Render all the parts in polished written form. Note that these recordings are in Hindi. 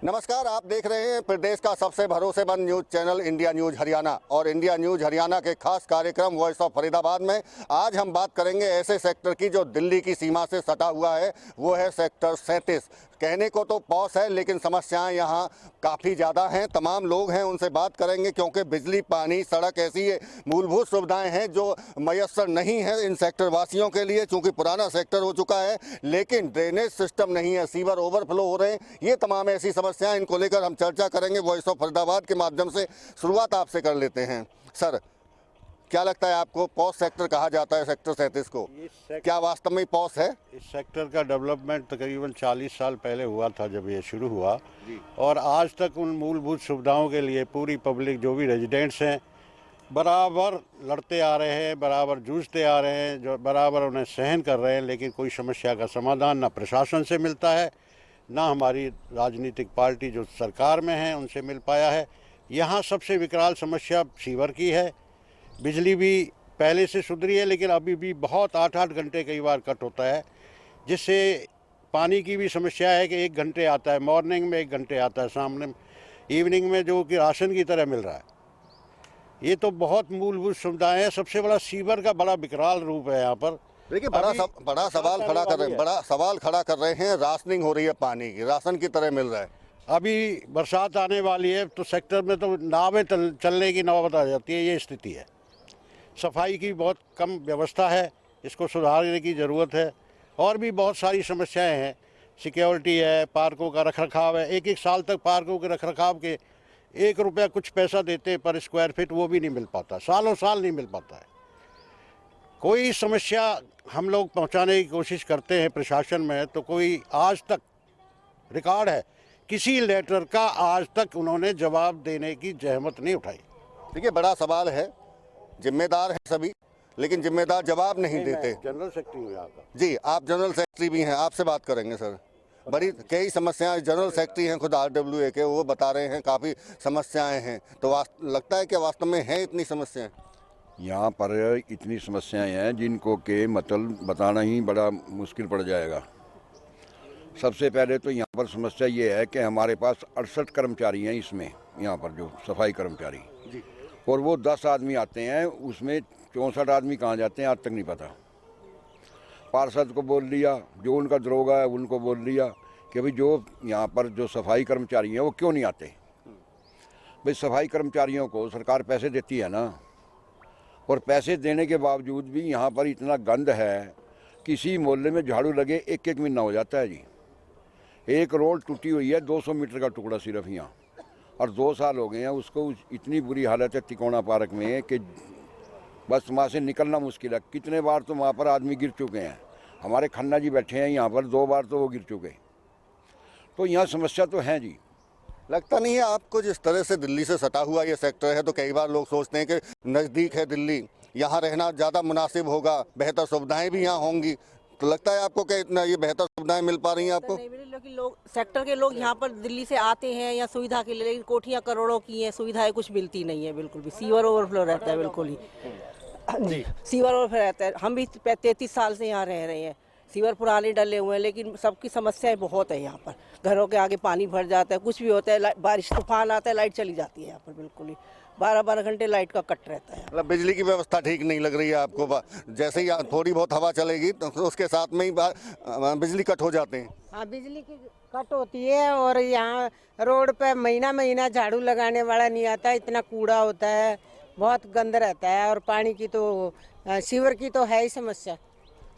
नमस्कार, आप देख रहे हैं प्रदेश का सबसे भरोसेमंद news channel India news Haryana और इंडिया न्यूज हरियाणा के खास कार्यक्रम वॉइस ऑफ फरीदाबाद में आज हम बात करेंगे ऐसे सेक्टर की जो दिल्ली की सीमा से सटा हुआ है। वो है सेक्टर 37। कहने को तो पॉश है लेकिन समस्याएं यहाँ काफ़ी ज़्यादा हैं। तमाम लोग हैं, उनसे बात करेंगे क्योंकि बिजली, पानी, सड़क ऐसी मूलभूत सुविधाएं हैं जो मयस्सर नहीं है इन सेक्टर वासियों के लिए, चूँकि पुराना सेक्टर हो चुका है। लेकिन ड्रेनेज सिस्टम नहीं है, सीवर ओवरफ्लो हो रहे हैं। ये तमाम ऐसी समस्याएं, इनको लेकर हम चर्चा करेंगे वॉइस ऑफ फरीदाबाद के माध्यम से। शुरुआत आपसे कर लेते हैं। सर, क्या लगता है आपको पॉश सेक्टर कहा जाता है सेक्टर 37 को, क्या वास्तव में पॉश है? इस सेक्टर का डेवलपमेंट तकरीबन 40 साल पहले हुआ था जब ये शुरू हुआ, और आज तक उन मूलभूत सुविधाओं के लिए पूरी पब्लिक, जो भी रेजिडेंट्स हैं, बराबर लड़ते आ रहे हैं, बराबर जूझते आ रहे हैं, जो बराबर उन्हें सहन कर रहे हैं। लेकिन कोई समस्या का समाधान ना प्रशासन से मिलता है, ना हमारी राजनीतिक पार्टी जो सरकार में है उनसे मिल पाया है। यहाँ सबसे विकराल समस्या सीवर की है। बिजली भी पहले से सुधरी है लेकिन अभी भी बहुत 8-8 घंटे कई बार कट होता है, जिससे पानी की भी समस्या है कि 1 घंटे आता है, मॉर्निंग में 1 घंटे आता है, सामने इवनिंग में जो कि राशन की तरह मिल रहा है। ये तो बहुत मूलभूत सुविधाएं हैं। सबसे बड़ा सीवर का बड़ा विकराल रूप है यहाँ पर। देखिए, बड़ा सवाल खड़ा कर रहे हैं। राशनिंग हो रही है, पानी की राशन की तरह मिल रहा है। अभी बरसात आने वाली है तो सेक्टर में तो नावें चलने की नौबत आ जाती है। ये स्थिति है। सफाई की बहुत कम व्यवस्था है, इसको सुधारने की ज़रूरत है। और भी बहुत सारी समस्याएं हैं, सिक्योरिटी है, पार्कों का रखरखाव है। एक साल तक पार्कों के रखरखाव के 1 रुपया कुछ पैसा देते पर स्क्वायर फीट, वो भी नहीं मिल पाता, सालों साल नहीं मिल पाता है। कोई समस्या हम लोग पहुंचाने की कोशिश करते हैं प्रशासन में, तो कोई आज तक रिकॉर्ड है किसी लेटर का आज तक उन्होंने जवाब देने की जहमत नहीं उठाई। देखिए, बड़ा सवाल है। जिम्मेदार हैं सभी, लेकिन जिम्मेदार जवाब नहीं देते। जनरल सेक्रेटरी हूँ यहाँ का। जी, आप जनरल सेक्रेटरी भी हैं, आपसे बात करेंगे सर। बड़ी कई समस्याएं, जनरल सेक्रेटरी हैं खुद RWA के, वो बता रहे हैं काफ़ी समस्याएं हैं। तो लगता है कि वास्तव में हैं इतनी समस्याएं? यहाँ पर इतनी समस्याएं हैं जिनको के मतलब बताना ही बड़ा मुश्किल पड़ जाएगा। सबसे पहले तो यहाँ पर समस्या ये है कि हमारे पास 68 कर्मचारी हैं इसमें, यहाँ पर जो सफाई कर्मचारी, और वो 10 आदमी आते हैं, उसमें 64 आदमी कहाँ जाते हैं आज तक नहीं पता। पार्षद को बोल लिया, जो उनका दरोगा है उनको बोल लिया कि भाई जो यहाँ पर जो सफाई कर्मचारी हैं वो क्यों नहीं आते। भाई सफाई कर्मचारियों को सरकार पैसे देती है ना, और पैसे देने के बावजूद भी यहाँ पर इतना गंद है, किसी मोहल्ले में झाड़ू लगे 1-1 महीना हो जाता है जी। एक रोड टूटी हुई है, 200 मीटर का टुकड़ा सिर्फ यहाँ, और 2 साल हो गए हैं उसको। इतनी बुरी हालत है तिकोना पार्क में कि बस वहाँ से निकलना मुश्किल है। कितने बार तो वहाँ पर आदमी गिर चुके हैं। हमारे खन्ना जी बैठे हैं यहाँ पर, 2 बार तो वो गिर चुके। तो यहाँ समस्या तो है जी। लगता नहीं है आपको, जिस तरह से दिल्ली से सटा हुआ ये सेक्टर है, तो कई बार लोग सोचते हैं कि नज़दीक है दिल्ली, यहाँ रहना ज़्यादा मुनासिब होगा, बेहतर सुविधाएं भी यहाँ होंगी। तो लगता है आपको कि इतना ये बेहतर सुविधाएं मिल पा रही हैं आपको? नहीं मिली, लेकिन लोग सेक्टर के लोग यहाँ पर दिल्ली से आते हैं या सुविधा के लिए, लेकिन कोठियाँ करोड़ों की हैं, सुविधाएं कुछ मिलती नहीं है बिल्कुल भी। सीवर ओवरफ्लो रहता है बिल्कुल ही जी, सीवर ओवरफ्लो रहता है। हम भी 33 साल से यहाँ रह रहे हैं। सीवर पुराने डले हुए हैं, लेकिन सबकी समस्याएं बहुत है यहाँ पर। घरों के आगे पानी भर जाता है, कुछ भी होता है, बारिश तूफान आता है, लाइट चली जाती है यहाँ पर बिल्कुल ही। 12-12 घंटे लाइट का कट रहता है। मतलब बिजली की व्यवस्था ठीक नहीं लग रही है आपको? जैसे ही थोड़ी बहुत हवा चलेगी तो उसके साथ में ही बिजली कट हो जाते हैं। हाँ, बिजली की कट होती है, और यहाँ रोड पे महीना झाड़ू लगाने वाला नहीं आता, इतना कूड़ा होता है, बहुत गंद रहता है। और पानी की तो सीवर की तो है ही समस्या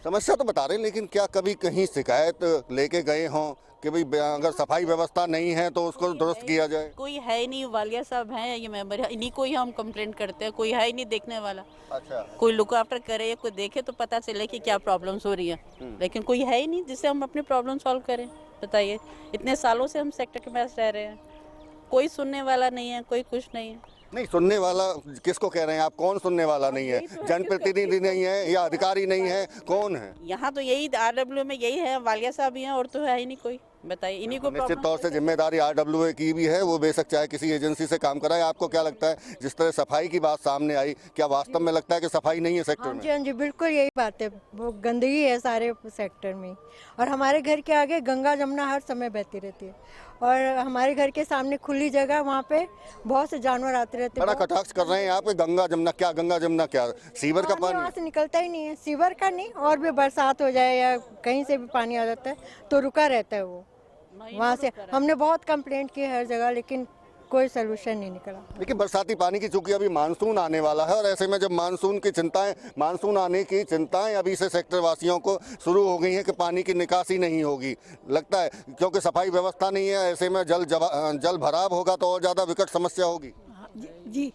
तो बता रहे हैं, लेकिन क्या कभी कहीं शिकायत लेके गए हों कि भाई अगर सफाई व्यवस्था नहीं है तो उसको दुरुस्त किया जाए? कोई है ही नहीं, वालिया साहब हैं ये मेंबर है, इन्हीं को ही हम कंप्लेंट करते हैं। कोई है ही नहीं देखने वाला। अच्छा, कोई लुक आफ्टर करे या कोई देखे तो पता चले कि क्या प्रॉब्लम्स हो रही है, लेकिन कोई है ही नहीं जिससे हम अपनी प्रॉब्लम सॉल्व करें। बताइए, इतने सालों से हम सेक्टर के पास रह रहे हैं, कोई सुनने वाला नहीं है, कोई कुछ नहीं है। नहीं सुनने वाला किसको कह रहे हैं आप? कौन सुनने वाला नहीं है? जनप्रतिनिधि नहीं है या अधिकारी नहीं है, कौन है? यहाँ तो यही RW में यही है, वालिया साहब ही हैं, और तो है ही नहीं कोई। बताइए, इन्हीं को निश्चित problem तौर से जिम्मेदारी RWA की भी है, वो बेशक चाहे किसी एजेंसी से काम कराए। आपको क्या लगता है, जिस तरह सफाई की बात सामने आई, क्या वास्तव में लगता है कि सफाई नहीं है सेक्टर हाँ में? जी, हाँ जी, बिल्कुल यही बात है। वो गंदगी है सारे सेक्टर में। और हमारे घर के आगे गंगा जमुना हर समय बहती रहती है, और हमारे घर के सामने खुली जगह, वहाँ पे बहुत से जानवर आते रहते बड़ा हैं। कटाक्ष कर रहे हैं आप, गंगा जमुना क्या, गंगा जमुना क्या, सीवर का वहाँ पानी? से निकलता ही नहीं है, सीवर का नहीं, और भी बरसात हो जाए या कहीं से भी पानी आ जाता है तो रुका रहता है वो। वहाँ से हमने बहुत कंप्लेंट की हर जगह, लेकिन कोई सोल्यूशन नहीं निकला। लेकिन बरसाती पानी की, चूंकि अभी मानसून आने वाला है, और ऐसे में जब मानसून आने की चिंताएं अभी से सेक्टर वासियों को शुरू हो गई हैं कि पानी की निकासी नहीं होगी, लगता है क्योंकि सफाई व्यवस्था नहीं है, ऐसे में जल भराव होगा तो और ज़्यादा विकट समस्या होगी। जी,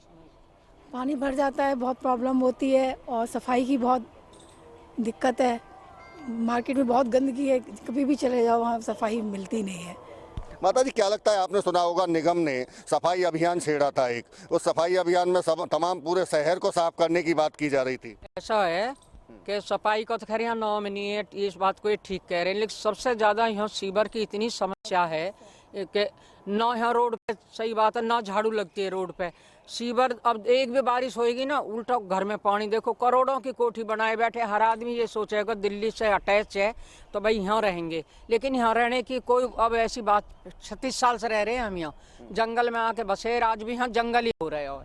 पानी भर जाता है, बहुत प्रॉब्लम होती है, और सफाई की बहुत दिक्कत है। मार्केट में बहुत गंदगी है, कभी भी चले जाओ वहाँ सफाई मिलती नहीं है। माता जी, क्या लगता है, आपने सुना होगा निगम ने सफाई अभियान छेड़ा था एक, उस सफाई अभियान में तमाम पूरे शहर को साफ करने की बात की जा रही थी। ऐसा है कि सफाई का तो खैर यहाँ नाम नहीं है, इस बात को ये ठीक कह रहे हैं, लेकिन सबसे ज़्यादा यहाँ सीवर की इतनी समस्या है कि ना यहाँ रोड पे, सही बात है, ना झाड़ू लगती है रोड पे। सीवर, अब एक भी बारिश होएगी ना, उल्टा घर में पानी। देखो, करोड़ों की कोठी बनाए बैठे, हर आदमी ये सोचेगा दिल्ली से अटैच है तो भाई यहाँ रहेंगे, लेकिन यहाँ रहने की कोई अब ऐसी बात, 36 साल से रह रहे हैं हम यहाँ, जंगल में आके बसे, आज भी यहाँ जंगल ही हो रहे हैं,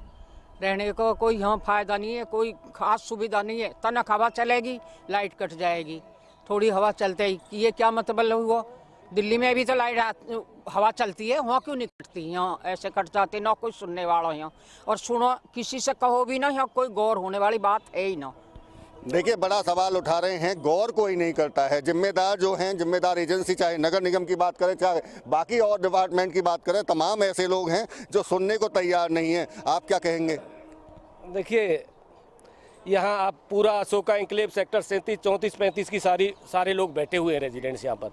रहने को कोई यहाँ फायदा नहीं है, कोई खास सुविधा नहीं है। तनक हवा चलेगी, लाइट कट जाएगी, थोड़ी हवा चलते ही, ये क्या मतलब हुआ? दिल्ली में भी तो लाइट हवा चलती है, वहाँ क्यों नहीं कटती? यहाँ ऐसे कट जाते, ना कोई सुनने वाला यहाँ, और सुनो किसी से कहो भी ना, यहाँ कोई गौर होने वाली बात है ही ना। देखिए, बड़ा सवाल उठा रहे हैं, गौर कोई नहीं करता है। जिम्मेदार जो हैं, जिम्मेदार एजेंसी, चाहे नगर निगम की बात करें, चाहे बाकी और डिपार्टमेंट की बात करें, तमाम ऐसे लोग हैं जो सुनने को तैयार नहीं है। आप क्या कहेंगे? देखिए, यहाँ आप पूरा अशोका इंक्लेव सेक्टर 37, 34, 35 की सारे लोग बैठे हुए हैं रेजिडेंट्स यहाँ पर,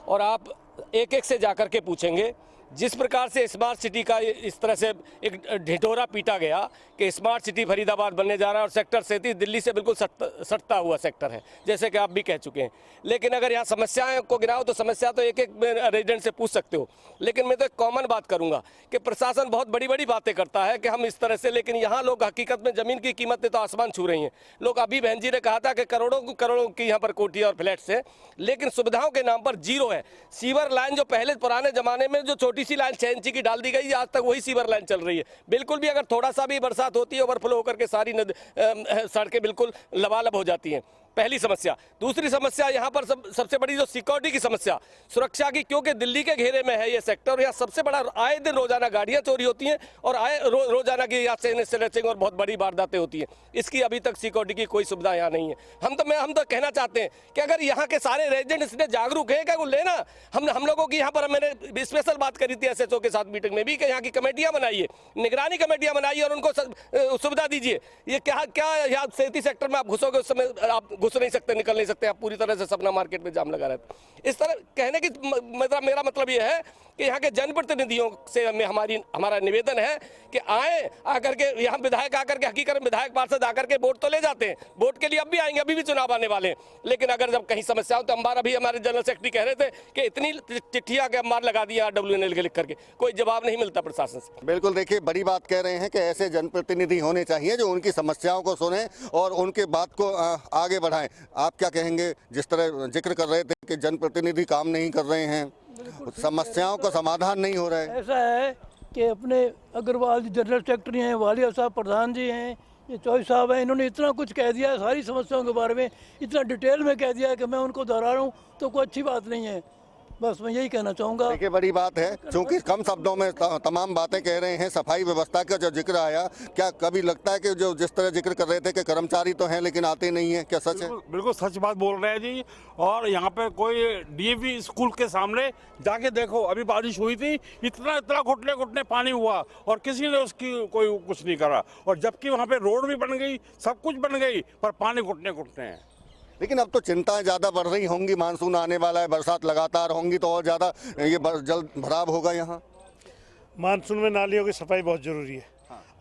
और आप एक एक से जाकर के पूछेंगे, जिस प्रकार से स्मार्ट सिटी का इस तरह से एक ढिढोरा पीटा गया कि स्मार्ट सिटी फरीदाबाद बनने जा रहा है, और सेक्टर 37 दिल्ली से बिल्कुल सटता हुआ सेक्टर है, जैसे कि आप भी कह चुके हैं। लेकिन अगर यहाँ समस्याएं को गिनाओ तो समस्या तो एक एक रेजिडेंट से पूछ सकते हो, लेकिन मैं तो एक कॉमन बात करूंगा कि प्रशासन बहुत बड़ी बड़ी बातें करता है कि हम इस तरह से, लेकिन यहाँ लोग हकीकत में ज़मीन की कीमतें तो आसमान छू रही हैं। लोग, अभी बहन जी ने कहा था कि करोड़ों की यहाँ पर कोठी और फ्लैट्स हैं, लेकिन सुविधाओं के नाम पर जीरो है। सीवर लाइन जो पहले पुराने ज़माने में जो छोटी सी लाइन 6 इंची की डाल दी गई, आज तक वही सीवर लाइन चल रही है। बिल्कुल भी अगर थोड़ा सा भी बरसात होती है, ओवरफ्लो होकर के सारी सड़कें बिल्कुल लबालब हो जाती हैं। पहली समस्या। दूसरी समस्या यहाँ पर सबसे बड़ी जो सिक्योरिटी की समस्या, सुरक्षा की, क्योंकि दिल्ली के घेरे में है ये सेक्टर, और यहाँ सबसे बड़ा आए दिन रोजाना गाड़ियाँ चोरी होती हैं, और रोजाना की यहाँ से स्नैचिंग और बहुत बड़ी वारदातें होती हैं। इसकी अभी तक सिक्योरिटी की कोई सुविधा यहाँ नहीं है। हम तो कहना चाहते हैं कि अगर यहाँ के सारे रेजिडेंट इसने जागरूक है, क्या वो लेना, हम लोगों की यहाँ पर मैंने स्पेशल बात करी थी SHO के साथ मीटिंग में भी कि यहाँ की कमेटियाँ बनाइए, निगरानी कमेटियाँ बनाइए, और उनको सुविधा दीजिए। ये क्या यहाँ 37 सेक्टर में आप घुसोगे, उस समय आप घुस नहीं सकते, निकल नहीं सकते, आप पूरी तरह से सपना मार्केट में जाम लगा रहता है। इस तरह कहने की मेरा मतलब ये है कि यहाँ के जनप्रतिनिधियों से हमारा निवेदन है कि आकर के यहाँ विधायक आकर के, हकीकत में विधायक पार्षद आकर के वोट तो ले जाते हैं, वोट के लिए अब भी आएंगे, अभी भी चुनाव आने वाले हैं, लेकिन अगर जब कहीं समस्या हो तो अभी हमारे जनरल सेक्रेटरी कह रहे थे कि इतनी चिट्ठियां के अम्बार लगा दी RWNL के लिख करके, कोई जवाब नहीं मिलता प्रशासन से। बिल्कुल, देखिए, बड़ी बात कह रहे हैं कि ऐसे जनप्रतिनिधि होने चाहिए जो उनकी समस्याओं को सुने और उनके बात को आगे बढ़ाएं। आप क्या कहेंगे, जिस तरह जिक्र कर रहे थे कि जनप्रतिनिधि काम नहीं कर रहे हैं, समस्याओं का समाधान नहीं हो रहा है? ऐसा है कि अपने अग्रवाल जी जनरल सेक्रेटरी हैं, वालिया साहब प्रधान जी हैं, ये चौधरी साहब हैं, इन्होंने इतना कुछ कह दिया है सारी समस्याओं के बारे में, इतना डिटेल में कह दिया है कि मैं उनको दोहरा रहा हूँ तो कोई अच्छी बात नहीं है। बस मैं यही कहना चाहूँगा। देखिए, बड़ी बात है, क्योंकि कम शब्दों में तमाम बातें कह रहे हैं। सफाई व्यवस्था का जो जिक्र आया, क्या कभी लगता है कि जो जिस तरह जिक्र कर रहे थे कि कर्मचारी तो हैं लेकिन आते नहीं है, क्या सच है? बिल्कुल सच बात बोल रहे हैं जी। और यहाँ पे कोई DAV स्कूल के सामने जाके देखो, अभी बारिश हुई थी, इतना घुटने पानी हुआ और किसी ने उसकी कोई कुछ नहीं करा, और जबकि वहाँ पे रोड भी बन गई, सब कुछ बन गई, पर पानी घुटने हैं। लेकिन अब तो चिंताएं ज़्यादा बढ़ रही होंगी, मानसून आने वाला है, बरसात लगातार होंगी तो और ज़्यादा ये जल भराव होगा यहाँ। मानसून में नालियों की सफाई बहुत ज़रूरी है।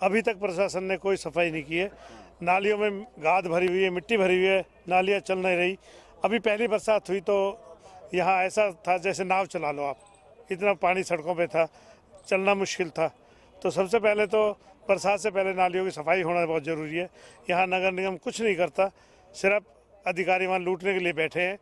अभी तक प्रशासन ने कोई सफाई नहीं की है। नालियों में गाद भरी हुई है, मिट्टी भरी हुई है, नालियाँ चल नहीं रही। अभी पहली बरसात हुई तो यहाँ ऐसा था जैसे नाव चला लो आप, इतना पानी सड़कों पे था, चलना मुश्किल था। तो सबसे पहले तो बरसात से पहले नालियों की सफाई होना बहुत ज़रूरी है। यहाँ नगर निगम कुछ नहीं करता, सिर्फ अधिकारी वहाँ लूटने के लिए बैठे हैं,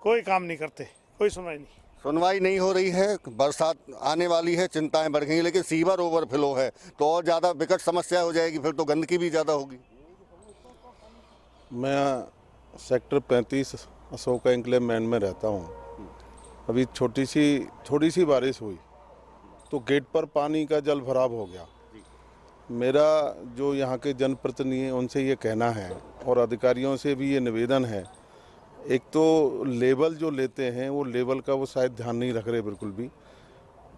कोई काम नहीं करते, कोई सुनवाई नहीं। सुनवाई नहीं हो रही है, बरसात आने वाली है, चिंताएं बढ़ गई, लेकिन सीवर ओवरफ्लो है तो और ज़्यादा विकट समस्या हो जाएगी, फिर तो गंदगी भी ज़्यादा होगी। मैं सेक्टर 35 अशोका एन्क्लेव में रहता हूँ। अभी थोड़ी सी बारिश हुई तो गेट पर पानी का जल भराव हो गया। मेरा जो यहाँ के जनप्रतिनिधि हैं उनसे ये कहना है और अधिकारियों से भी ये निवेदन है, एक तो लेवल जो लेते हैं वो लेवल का वो शायद ध्यान नहीं रख रहे बिल्कुल भी।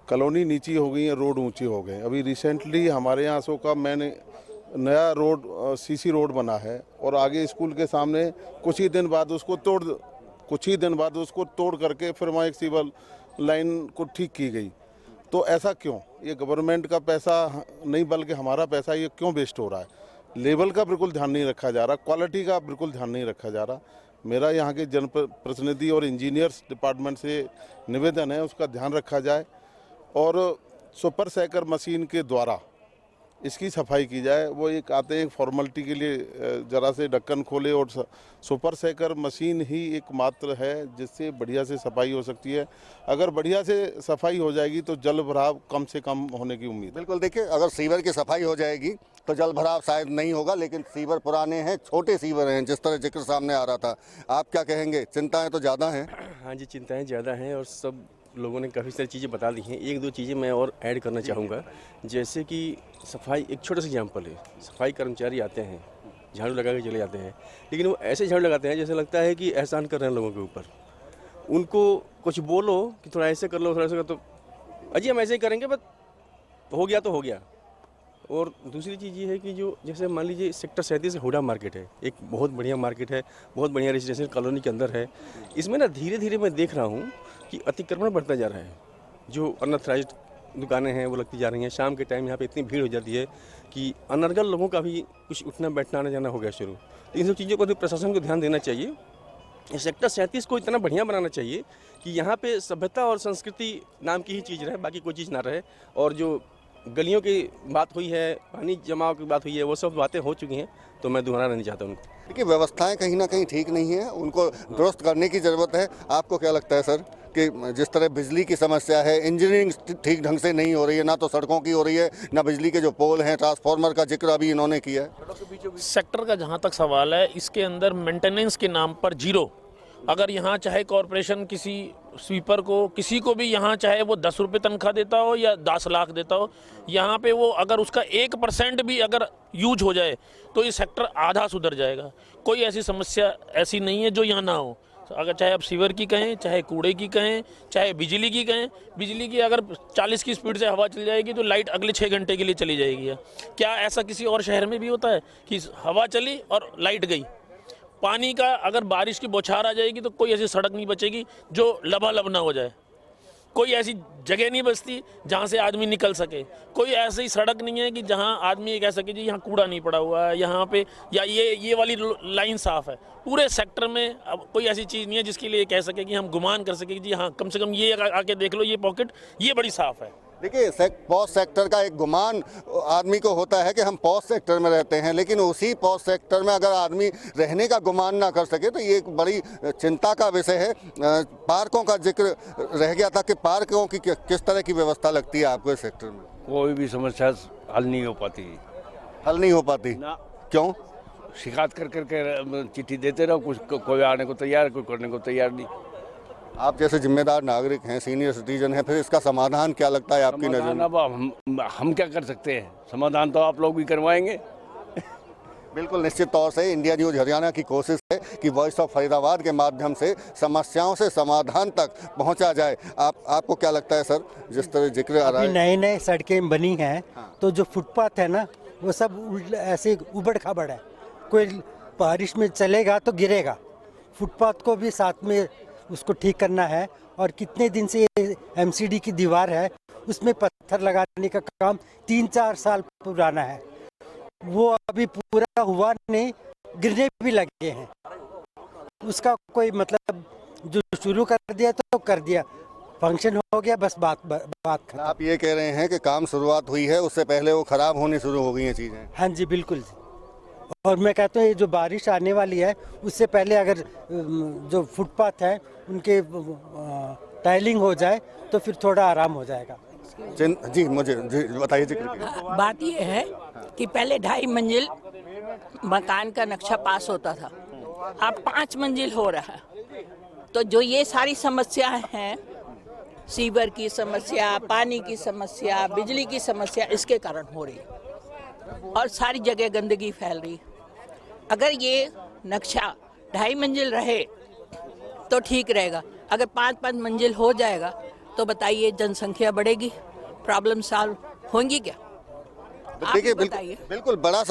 कॉलोनी नीची हो गई है, रोड ऊंची हो गए। अभी रिसेंटली हमारे यहाँ अशोका मैंने नया रोड सीसी रोड बना है और आगे स्कूल के सामने कुछ ही दिन बाद उसको तोड़ करके फिर वहाँ एक सीवर लाइन को ठीक की गई। तो ऐसा क्यों? ये गवर्नमेंट का पैसा नहीं बल्कि हमारा पैसा ये क्यों वेस्ट हो रहा है? लेवल का बिल्कुल ध्यान नहीं रखा जा रहा, क्वालिटी का बिल्कुल ध्यान नहीं रखा जा रहा। मेरा यहाँ के जनप्रतिनिधि और इंजीनियर्स डिपार्टमेंट से निवेदन है उसका ध्यान रखा जाए और सुपर सैकर मशीन के द्वारा इसकी सफाई की जाए। वो एक आते हैं फॉर्मेलिटी के लिए ज़रा से ढक्कन खोले और सुपर सैकर मशीन ही एकमात्र है जिससे बढ़िया से सफाई हो सकती है। अगर बढ़िया से सफाई हो जाएगी तो जल भराव कम से कम होने की उम्मीद है। बिल्कुल, देखिए अगर सीवर की सफाई हो जाएगी तो जल भराव शायद नहीं होगा, लेकिन सीवर पुराने हैं, छोटे सीवर हैं, जिस तरह जिक्र सामने आ रहा था। आप क्या कहेंगे? चिंताएं तो ज़्यादा हैं। हाँ जी, चिंताएं ज़्यादा हैं और सब लोगों ने काफ़ी सारी चीज़ें बता दी हैं। एक दो चीज़ें मैं और ऐड करना चाहूँगा, जैसे कि सफाई एक छोटा सा एग्जाम्पल है। सफाई कर्मचारी आते हैं, झाड़ू लगा के चले जाते हैं, लेकिन वो ऐसे झाड़ू लगाते हैं जैसे लगता है कि एहसान कर रहे हैं लोगों के ऊपर। उनको कुछ बोलो कि थोड़ा ऐसे कर लो, थोड़ा ऐसे कर, तो अजी हम ऐसे ही करेंगे, बस हो गया तो हो गया। और दूसरी चीज़ ये है कि जो जैसे मान लीजिए सेक्टर 37 हुडा मार्केट है, एक बहुत बढ़िया मार्केट है, बहुत बढ़िया रेजिडेंशियल कॉलोनी के अंदर है। इसमें ना धीरे धीरे मैं देख रहा हूँ कि अतिक्रमण बढ़ता जा रहा है। जो अनऑथराइज्ड दुकानें हैं वो लगती जा रही हैं। शाम के टाइम यहाँ पे इतनी भीड़ हो जाती है कि अनर्गल लोगों का भी कुछ उठना बैठना आना जाना हो गया शुरू। तो इन सब चीज़ों को भी प्रशासन को ध्यान देना चाहिए। सेक्टर 37 को इतना बढ़िया बनाना चाहिए कि यहाँ पे सभ्यता और संस्कृति नाम की ही चीज़ रहे, बाकी कोई चीज़ ना रहे। और जो गलियों की बात हुई है, पानी जमाव की बात हुई है, वो सब बातें हो चुकी हैं, तो मैं दोहराना नहीं चाहता उनको। देखिए व्यवस्थाएं कहीं ना कहीं ठीक नहीं है, उनको दुरुस्त करने की ज़रूरत है। आपको क्या लगता है सर कि जिस तरह बिजली की समस्या है, इंजीनियरिंग ठीक ढंग से नहीं हो रही है, ना तो सड़कों की हो रही है, ना बिजली के जो पोल हैं, ट्रांसफार्मर का जिक्र अभी इन्होंने किया है। सेक्टर का जहाँ तक सवाल है, इसके अंदर मेंटेनेंस के नाम पर जीरो। अगर यहाँ चाहे कॉरपोरेशन किसी स्वीपर को, किसी को भी यहाँ चाहे वो 10 रुपये तनख्वाह देता हो या 10 लाख देता हो, यहाँ पे वो अगर उसका 1% भी अगर यूज हो जाए तो ये सेक्टर आधा सुधर जाएगा। कोई ऐसी समस्या ऐसी नहीं है जो यहाँ ना हो। अगर चाहे आप सीवर की कहें, चाहे कूड़े की कहें, चाहे बिजली की कहें, बिजली की अगर 40 की स्पीड से हवा चल जाएगी तो लाइट अगले 6 घंटे के लिए चली जाएगी। क्या ऐसा किसी और शहर में भी होता है कि हवा चली और लाइट गई? पानी का अगर बारिश की बौछार आ जाएगी तो कोई ऐसी सड़क नहीं बचेगी जो लबालब ना हो जाए। कोई ऐसी जगह नहीं बचती जहाँ से आदमी निकल सके। कोई ऐसी सड़क नहीं है कि जहाँ आदमी ये कह सके जी यहाँ कूड़ा नहीं पड़ा हुआ है यहाँ पे, या ये वाली लाइन साफ़ है। पूरे सेक्टर में अब कोई ऐसी चीज़ नहीं है जिसके लिए कह सके कि हम गुमान कर सके कि जी हाँ कम से कम ये आके देख लो, ये पॉकेट ये बड़ी साफ़ है। देखिए पॉश सेक्टर का एक गुमान आदमी को होता है कि हम पॉश सेक्टर में रहते हैं, लेकिन उसी पॉश सेक्टर में अगर आदमी रहने का गुमान ना कर सके तो ये एक बड़ी चिंता का विषय है। पार्कों का जिक्र रह गया था कि पार्कों की किस तरह की व्यवस्था लगती है आपको इस सेक्टर में? कोई भी समस्या हल नहीं हो पाती। हल नहीं हो पाती? क्यों? शिकायत कर करके चिट्ठी देते रहो, कुछ कोई आने को तैयार, कोई करने को तैयार नहीं। आप जैसे जिम्मेदार नागरिक हैं, सीनियर सिटीजन हैं, फिर इसका समाधान क्या लगता है आपकी नज़र में? अब हम क्या कर सकते हैं? समाधान तो आप लोग भी करवाएंगे। बिल्कुल निश्चित तौर से इंडिया न्यूज़ हरियाणा की कोशिश है कि वॉइस ऑफ फरीदाबाद के माध्यम से समस्याओं से समाधान तक पहुंचा जाए। आपको क्या लगता है सर, जिस तरह जिक्र आ रहा है? नए नए सड़कें बनी हैं तो जो फुटपाथ है ना वो सब ऐसे उबड़ खाबड़ है। कोई बारिश में चलेगा तो गिरेगा। फुटपाथ को भी साथ में उसको ठीक करना है। और कितने दिन से ये एमसीडी की दीवार है उसमें पत्थर लगाने का काम 3-4 साल पुराना है, वो अभी पूरा हुआ नहीं, गिरने भी लगे हैं। उसका कोई मतलब जो शुरू कर दिया तो कर दिया, फंक्शन हो गया, बस बात खत्म। आप ये कह रहे हैं कि काम शुरुआत हुई है, उससे पहले वो खराब होनी शुरू हो गई हैं चीज़ें? हाँ जी, बिल्कुल। और मैं कहता हूँ ये जो बारिश आने वाली है उससे पहले अगर जो फुटपाथ है उनके टाइलिंग हो जाए तो फिर थोड़ा आराम हो जाएगा। जी मुझे बताइए जिक्र कीजिए। बात ये है कि पहले 2.5 मंजिल मकान का नक्शा पास होता था, अब 5 मंजिल हो रहा है। तो जो ये सारी समस्याएं हैं, सीवर की समस्या, पानी की समस्या, बिजली की समस्या, इसके कारण हो रही है और सारी जगह गंदगी फैल रही है। अगर ये नक्शा 2.5 मंजिल रहे तो ठीक रहेगा, अगर 5-5 मंजिल हो जाएगा तो बताइए जनसंख्या बढ़ेगी, प्रॉब्लम सॉल्व होंगी क्या? देखिए बिल्कुल बड़ा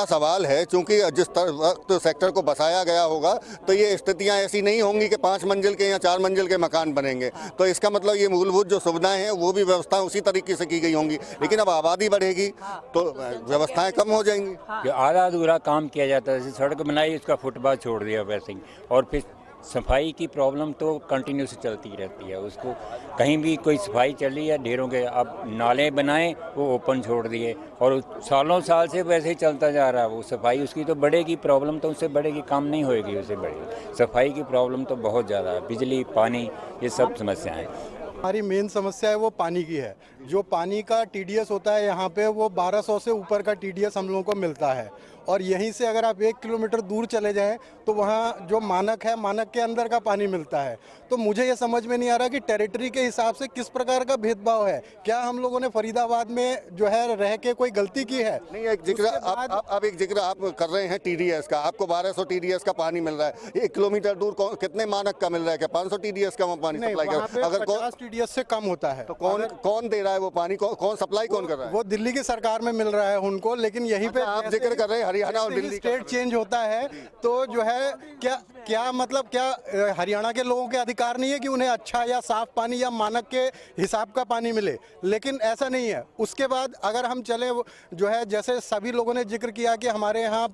सवाल है, क्योंकि जिस वक्त सेक्टर को बसाया गया होगा तो ये स्थितियां ऐसी नहीं होंगी कि 5 मंजिल के या 4 मंजिल के मकान बनेंगे। तो इसका मतलब ये मूलभूत जो सुविधाएं हैं वो भी व्यवस्थाएं उसी तरीके से की गई होंगी, लेकिन अब आबादी बढ़ेगी तो व्यवस्थाएं कम हो जाएंगी। आधा अधूरा काम किया जाता है, जैसे सड़क बनाई उसका फुटपाथ छोड़ दिया वैसे ही, और फिर सफाई की प्रॉब्लम तो कंटिन्यू से चलती रहती है। उसको कहीं भी कोई सफाई चली है ढेरों के, अब नाले बनाए वो ओपन छोड़ दिए और सालों साल से वैसे ही चलता जा रहा है। वो सफाई उसकी तो बढ़ेगी, प्रॉब्लम तो उससे बढ़ेगी, काम नहीं होएगी उससे बढ़ेगी। सफाई की प्रॉब्लम तो बहुत ज़्यादा है, बिजली पानी ये सब समस्याएँ। हमारी मेन समस्या है वो पानी की है। जो पानी का टीडीएस होता है यहाँ पे वो 1200 से ऊपर का टीडीएस हम लोगों को मिलता है, और यहीं से अगर आप 1 किलोमीटर दूर चले जाएं तो वहाँ जो मानक है, मानक के अंदर का पानी मिलता है। तो मुझे ये समझ में नहीं आ रहा कि टेरिटरी के हिसाब से किस प्रकार का भेदभाव है। क्या हम लोगों ने फरीदाबाद में जो है रह के कोई गलती की है? नहीं, एक जिक्र आप एक जिक्र आप कर रहे हैं टीडीएस का, आपको 1200 टीडीएस का पानी मिल रहा है। 1 किलोमीटर दूर कितने मानक का मिल रहा है? क्या 500 टीडीएस का पानी सप्लाई कर? अगर 50 टीडीएस से कम होता है तो कौन दे रहा है वो पानी? कौन सप्लाई कौन कर रहा है? वो दिल्ली की सरकार में मिल रहा है उनको, लेकिन यहीं पे आप जिक्र कर रहे हैं हरियाणा और दिल्ली, स्टेट चेंज होता है तो जो है क्या मतलब क्या हरियाणा के लोगों के अधिकार नहीं है कि उन्हें अच्छा या साफ पानी या मानक के हिसाब का पानी मिले? लेकिन ऐसा नहीं है। उसके बाद अगर हम चले जो है, जैसे सभी लोगों ने जिक्र किया कि हमारे यहाँ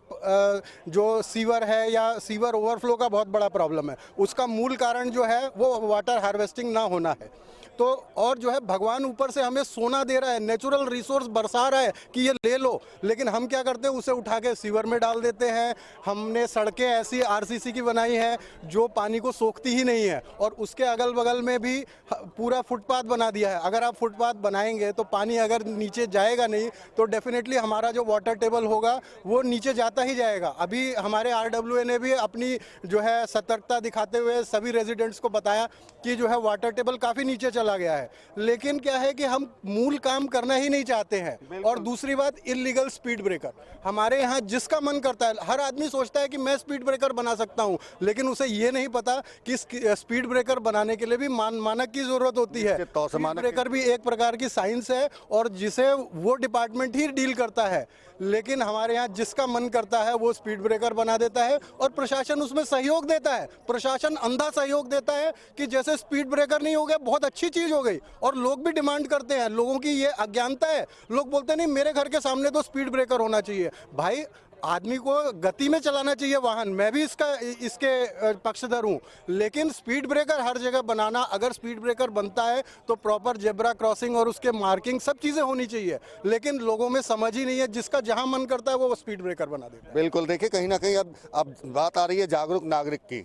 जो सीवर है या सीवर ओवरफ्लो का बहुत बड़ा प्रॉब्लम है, उसका मूल कारण जो है वो वाटर हार्वेस्टिंग ना होना है। तो और जो है भगवान ऊपर से हमें सोना दे रहा है, नेचुरल रिसोर्स बरसा रहा है कि ये ले लो, लेकिन हम क्या करते हैं, उसे उठा के सीवर में डाल देते हैं। हमने सड़कें ऐसी आरसीसी की बनाई है जो पानी को सोखती ही नहीं है, और उसके अगल बगल में भी पूरा फुटपाथ बना दिया है। अगर आप फुटपाथ बनाएंगे तो पानी अगर नीचे जाएगा नहीं तो डेफिनेटली हमारा जो वाटर टेबल होगा वो नीचे जाता ही जाएगा। अभी हमारे RWA ने भी अपनी जो है सतर्कता दिखाते हुए सभी रेजिडेंट्स को बताया कि जो है वाटर टेबल काफ़ी नीचे चला गया है, लेकिन क्या है कि हम मूल काम करना ही नहीं चाहते हैं। और दूसरी बात, इलीगल स्पीड ब्रेकर हमारे यहाँ जिसका मन करता है, हर आदमी सोचता है कि मैं स्पीड ब्रेकर बना सकता हूँ, लेकिन उसे ये नहीं पता कि स्पीड ब्रेकर बनाने के लिए भी मानक की जरूरत होती है। स्पीड ब्रेकर भी एक प्रकार की साइंस है और जिसे वो डिपार्टमेंट ही डील करता है, लेकिन हमारे यहाँ जिसका मन करता है वो स्पीड ब्रेकर बना देता है और प्रशासन उसमें सहयोग देता है। प्रशासन अंधा सहयोग देता है कि जैसे स्पीड ब्रेकर नहीं हो गया बहुत अच्छी चीज हो गई, और लोग भी डिमांड करते हैं। लोगों की ये अज्ञानता है, लोग बोलते नहीं मेरे घर के सामने तो स्पीड ब्रेकर होना चाहिए। भाई आदमी को गति में चलाना चाहिए वाहन, मैं भी इसके पक्षधर हूँ, लेकिन स्पीड ब्रेकर हर जगह बनाना, अगर स्पीड ब्रेकर बनता है तो प्रॉपर जेब्रा क्रॉसिंग और उसके मार्किंग सब चीज़ें होनी चाहिए, लेकिन लोगों में समझ ही नहीं है। जिसका जहाँ मन करता है वो स्पीड ब्रेकर बना देता है। बिल्कुल, देखिए कहीं ना कहीं अब बात आ रही है जागरूक नागरिक की,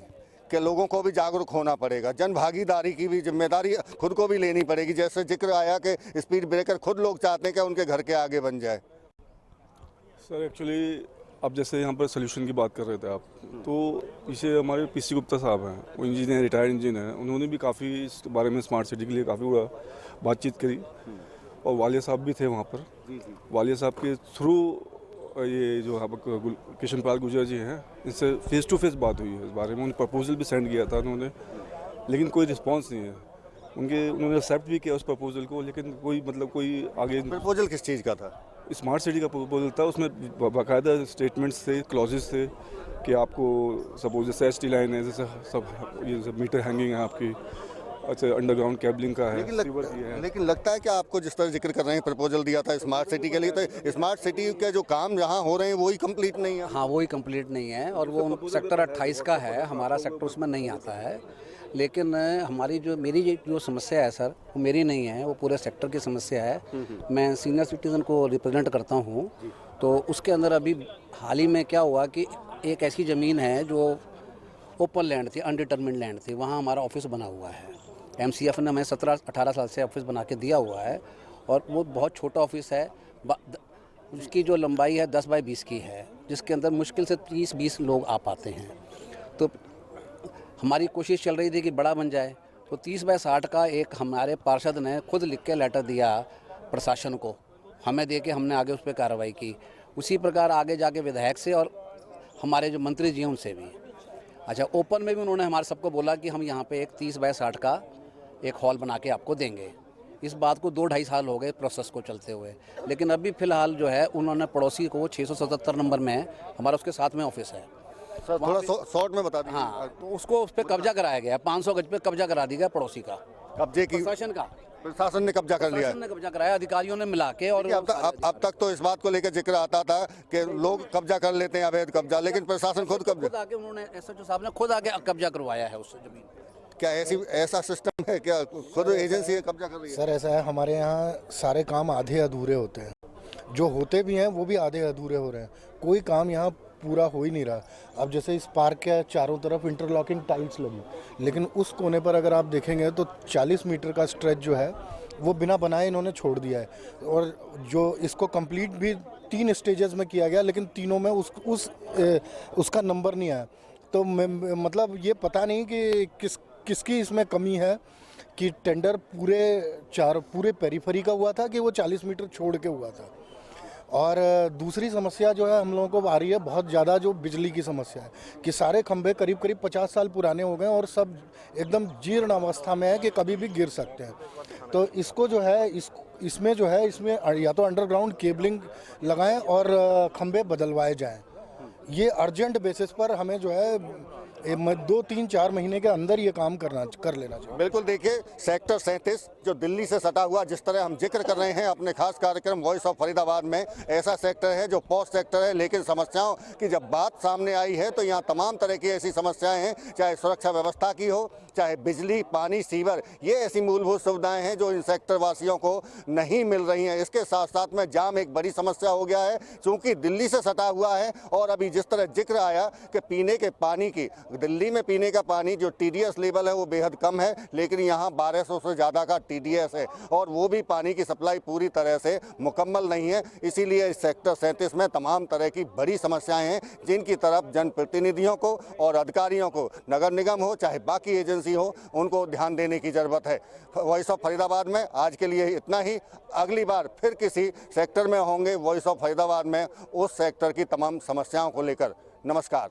कि लोगों को भी जागरूक होना पड़ेगा, जन भागीदारी की भी जिम्मेदारी खुद को भी लेनी पड़ेगी। जैसे जिक्र आया कि स्पीड ब्रेकर खुद लोग चाहते हैं कि उनके घर के आगे बन जाए। सर एक्चुअली अब जैसे यहाँ पर सोल्यूशन की बात कर रहे थे आप, तो इसे हमारे PC गुप्ता साहब हैं, वो इंजीनियर, रिटायर्ड इंजीनियर हैं, उन्होंने भी काफ़ी इस बारे में स्मार्ट सिटी के लिए काफ़ी बड़ा बातचीत करी, और वालिया साहब भी थे वहाँ पर। वालिया साहब के थ्रू ये जो यहाँ पर किशन पाल गुर्जर जी हैं, इनसे फेस टू फेस बात हुई है इस बारे में। उन्हें प्रपोजल भी सेंड किया था उन्होंने, लेकिन कोई रिस्पॉन्स नहीं है। उन्होंने एक्सेप्ट भी किया उस प्रपोजल को, लेकिन कोई आगे। प्रपोजल किस चीज़ का था? स्मार्ट सिटी का प्रपोजल था, उसमें बाकायदा स्टेटमेंट्स थे, क्लॉजेस थे कि आपको सपोज जैसे ST लाइन है, जैसे सब ये मीटर हैंगिंग है आपकी, अच्छा अंडरग्राउंड केबलिंग का है। लेकिन लगता है कि आपको जिस तरह जिक्र कर रहे हैं प्रपोजल दिया था स्मार्ट सिटी के लिए, तो स्मार्ट सिटी के जो काम जहाँ हो रहे हैं वही कंप्लीट नहीं है। हाँ, वही कंप्लीट नहीं है, और वो सेक्टर 28 का है, हमारा सेक्टर उसमें नहीं आता है। लेकिन हमारी मेरी जो समस्या है सर, वो मेरी नहीं है, वो पूरे सेक्टर की समस्या है। मैं सीनियर सिटीज़न को रिप्रेजेंट करता हूँ। तो उसके अंदर अभी हाल ही में क्या हुआ कि एक ऐसी ज़मीन है जो ओपन लैंड थी, अनडिटर्मिन्ड लैंड थी, वहाँ हमारा ऑफिस बना हुआ है। MCF ने हमें 17-18 साल से ऑफिस बना के दिया हुआ है और वो बहुत छोटा ऑफिस है। उसकी जो लंबाई है 10 बाई 20 की है, जिसके अंदर मुश्किल से 30-20 लोग आ पाते हैं। तो हमारी कोशिश चल रही थी कि बड़ा बन जाए। तो 30 बाई 60 का एक हमारे पार्षद ने खुद लिख के लेटर दिया प्रशासन को, हमें दे के हमने आगे उस पर कार्रवाई की। उसी प्रकार आगे जाके विधायक से और हमारे जो मंत्री जी हैं उनसे भी। अच्छा, ओपन में भी उन्होंने हमारे सबको बोला कि हम यहाँ पे एक 30 बाई 60 का एक हॉल बना के आपको देंगे। इस बात को 2-2.5 साल हो गए प्रोसेस को चलते हुए, लेकिन अभी फ़िलहाल जो है उन्होंने पड़ोसी को 677 नंबर में हमारा उसके साथ में ऑफिस है सर, थोड़ा शॉर्ट में बता दीजिए। हाँ, तो उसको उस पर कब्जा कराया गया, 500 गज पे कब्जा करा दी गया पड़ोसी का, कब्जे की प्रशासन ने कब्जा कर लिया, प्रशासन ने कब्जा कराया, अधिकारियों ने मिला के। और अब तक तो इस बात को लेकर जिक्र आता था कि लोग कब्जा कर लेते हैं, अवैध कब्जा, लेकिन प्रशासन खुद कब्जा आके उन्होंने SHO साहब ने खुद आके कब्जा करवाया है उस जमीन। क्या ऐसा सिस्टम है, क्या खुद एजेंसी कब्जा कर रही है? सर ऐसा है, हमारे यहाँ सारे काम आधे अधूरे होते हैं, जो होते भी हैं वो भी आधे अधूरे हो रहे हैं, कोई काम यहाँ पूरा हो ही नहीं रहा। अब जैसे इस पार्क के चारों तरफ इंटरलॉकिंग टाइल्स लगी, लेकिन उस कोने पर अगर आप देखेंगे तो 40 मीटर का स्ट्रेच जो है वो बिना बनाए इन्होंने छोड़ दिया है। और जो इसको कंप्लीट भी 3 स्टेजेस में किया गया, लेकिन तीनों में उसका नंबर नहीं आया। तो मतलब ये पता नहीं कि किसकी इसमें कमी है कि टेंडर पूरे पेरीफेरी का हुआ था कि वो 40 मीटर छोड़ के हुआ था। और दूसरी समस्या जो है हम लोगों को आ रही है बहुत ज़्यादा, जो बिजली की समस्या है कि सारे खंभे करीब 50 साल पुराने हो गए और सब एकदम जीर्ण अवस्था में है कि कभी भी गिर सकते हैं। तो इसको जो है इसमें या तो अंडरग्राउंड केबलिंग लगाएं और खंभे बदलवाए जाएं। ये अर्जेंट बेसिस पर हमें जो है 2-3-4 महीने के अंदर ये काम कर लेना चाहिए। बिल्कुल, देखिए सेक्टर 37 जो दिल्ली से सटा हुआ, जिस तरह हम जिक्र कर रहे हैं अपने खास कार्यक्रम वॉइस ऑफ फरीदाबाद में, ऐसा सेक्टर है जो पॉश सेक्टर है, लेकिन समस्याओं की जब बात सामने आई है तो यहाँ तमाम तरह की ऐसी समस्याएं हैं, चाहे सुरक्षा व्यवस्था की हो, चाहे बिजली, पानी, सीवर, ये ऐसी मूलभूत सुविधाएं हैं जो इन सेक्टर वासियों को नहीं मिल रही हैं। इसके साथ साथ में जाम एक बड़ी समस्या हो गया है, चूँकि दिल्ली से सटा हुआ है। और अभी जिस तरह जिक्र आया कि पीने के पानी की, दिल्ली में पीने का पानी जो TDS लेवल है वो बेहद कम है, लेकिन यहाँ 1200 से ज़्यादा का TDS है और वो भी पानी की सप्लाई पूरी तरह से मुकम्मल नहीं है। इसीलिए इस सेक्टर 37 में तमाम तरह की बड़ी समस्याएं हैं, जिनकी तरफ जनप्रतिनिधियों को और अधिकारियों को, नगर निगम हो चाहे बाकी एजेंसी हो, उनको ध्यान देने की ज़रूरत है। वॉइस ऑफ फरीदाबाद में आज के लिए इतना ही। अगली बार फिर किसी सेक्टर में होंगे वॉइस ऑफ फरीदाबाद में, उस सेक्टर की तमाम समस्याओं को लेकर। नमस्कार।